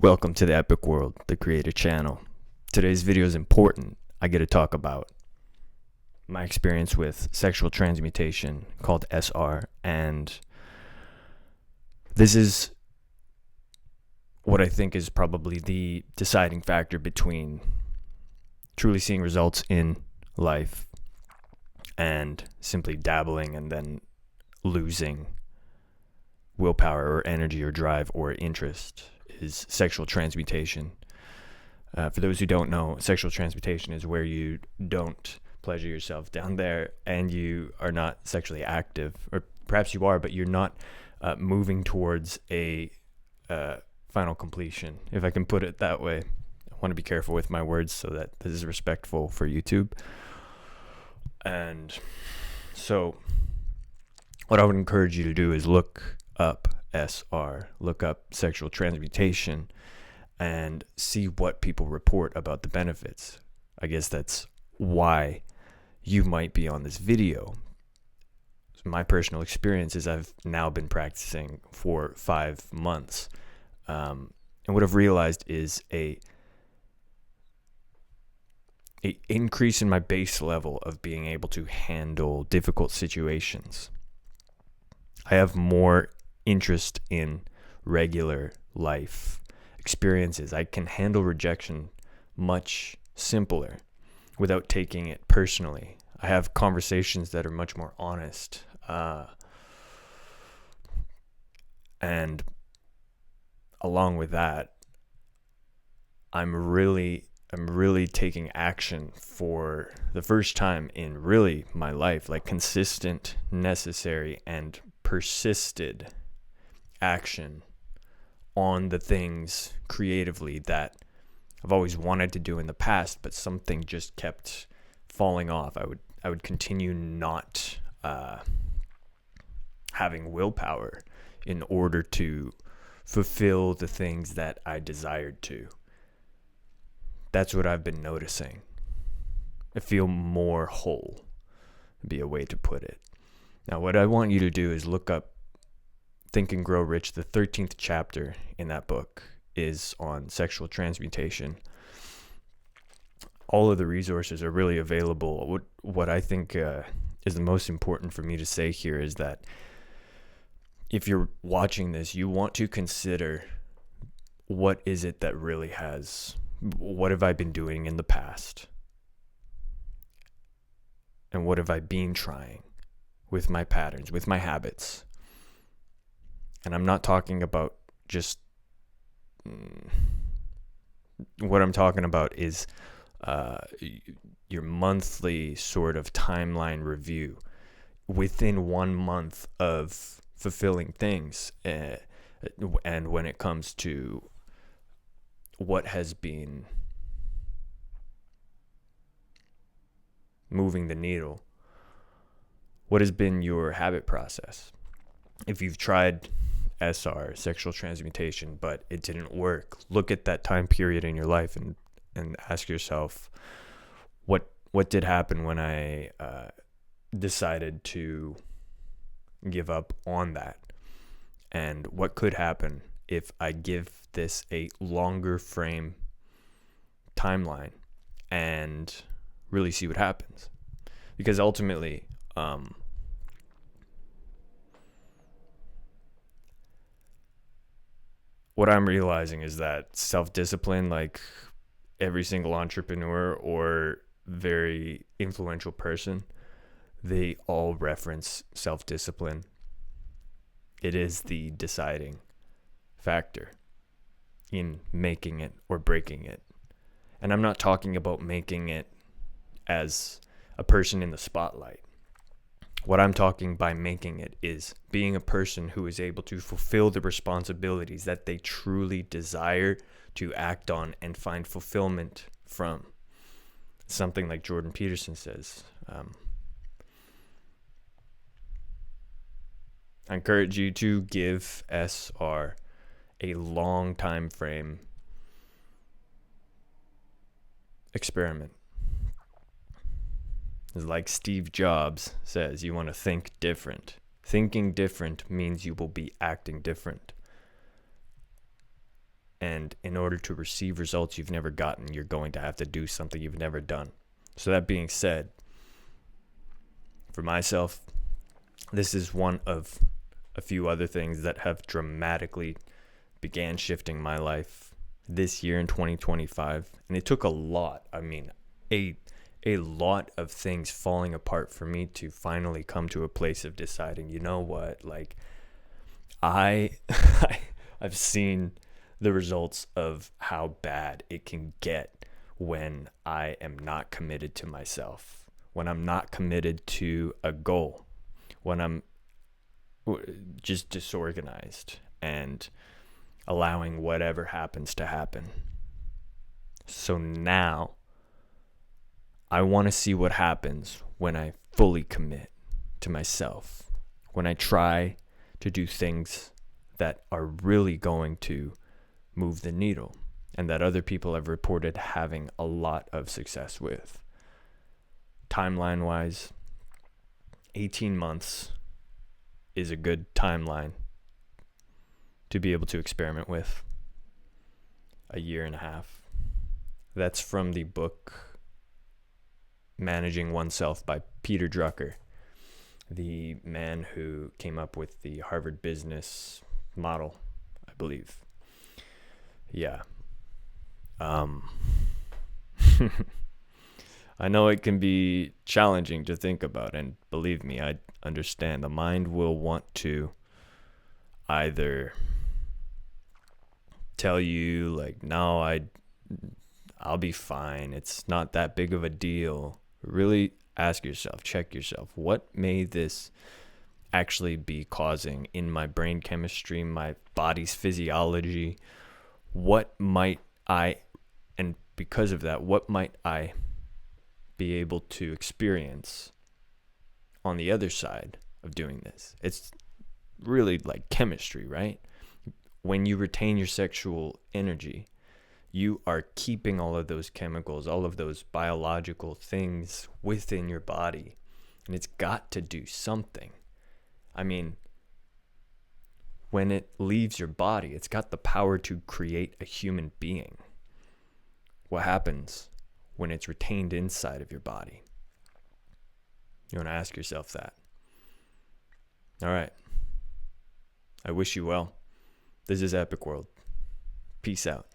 Welcome to the Epicworld, the creator channel. Today's video is important. I get to talk about my experience with sexual transmutation called SR, and this is what I think is probably the deciding factor between truly seeing results in life and simply dabbling and then losing willpower or energy or drive or interest. Is sexual transmutation. For those who don't know, sexual transmutation is where you don't pleasure yourself down there and you are not sexually active, or perhaps you are, but you're not moving towards a final completion, if I can put it that way. I want to be careful with my words so that this is respectful for YouTube. And so what I would encourage you to do is look up SR, look up sexual transmutation, and see what people report about the benefits. I guess that's why you might be on this video. My personal experience is I've now been practicing for 5 months, and what I've realized is a increase in my base level of being able to handle difficult situations. I have more interest in regular life experiences. I can handle rejection much simpler without taking it personally. I have conversations that are much more honest, and along with that, I'm really taking action for the first time in really my life, like consistent, necessary, and persisted action on the things creatively that I've always wanted to do in the past, but something just kept falling off. I would continue not having willpower in order to fulfill the things that I desired to. That's what I've been noticing. I feel more whole, would be a way to put it. Now, what I want you to do is look up Think and Grow Rich. The 13th chapter in that book is on sexual transmutation. All of the resources are really available. What I think is the most important for me to say here is that if you're watching this, you want to consider what is it that really has, what have I been doing in the past? And what have I been trying with my patterns, with my habits? And I'm not talking about just, what I'm talking about is your monthly sort of timeline review within 1 month of fulfilling things. And when it comes to what has been moving the needle, what has been your habit process? If you've tried SR, sexual transmutation, but it didn't work, look at that time period in your life and ask yourself, what did happen when I decided to give up on that? And what could happen if I give this a longer frame timeline and really see what happens? Because ultimately, what I'm realizing is that self-discipline, like every single entrepreneur or very influential person, they all reference self-discipline. It is the deciding factor in making it or breaking it. And I'm not talking about making it as a person in the spotlight. What I'm talking by making it is being a person who is able to fulfill the responsibilities that they truly desire to act on and find fulfillment from. Something like Jordan Peterson says. I encourage you to give SR a long time frame experiment. Like Steve Jobs says, you want to think different. Thinking different means you will be acting different. And in order to receive results you've never gotten, you're going to have to do something you've never done. So that being said, for myself, this is one of a few other things that have dramatically began shifting my life this year in 2025. And it took a lot. I mean, a lot of things falling apart for me to finally come to a place of deciding, you know what, like I've seen the results of how bad it can get when I am not committed to myself, when I'm not committed to a goal, when I'm just disorganized and allowing whatever happens to happen. So now I want to see what happens when I fully commit to myself, when I try to do things that are really going to move the needle and that other people have reported having a lot of success with. Timeline wise, 18 months is a good timeline to be able to experiment with. A year and a half. That's from the book Managing Oneself by Peter Drucker, the man who came up with the Harvard business model, I believe. Yeah. I know it can be challenging to think about, and believe me, I understand. The mind will want to either tell you like, no, I'll be fine, it's not that big of a deal. Really ask yourself, check yourself, what may this actually be causing in my brain chemistry, my body's physiology? What might I, and because of that, what might I be able to experience on the other side of doing this? It's really like chemistry, right? When you retain your sexual energy, you are keeping all of those chemicals, all of those biological things within your body, and it's got to do something. I mean, when it leaves your body, it's got the power to create a human being. What happens when it's retained inside of your body? You want to ask yourself that. All right. I wish you well. This is Epicworld. Peace out.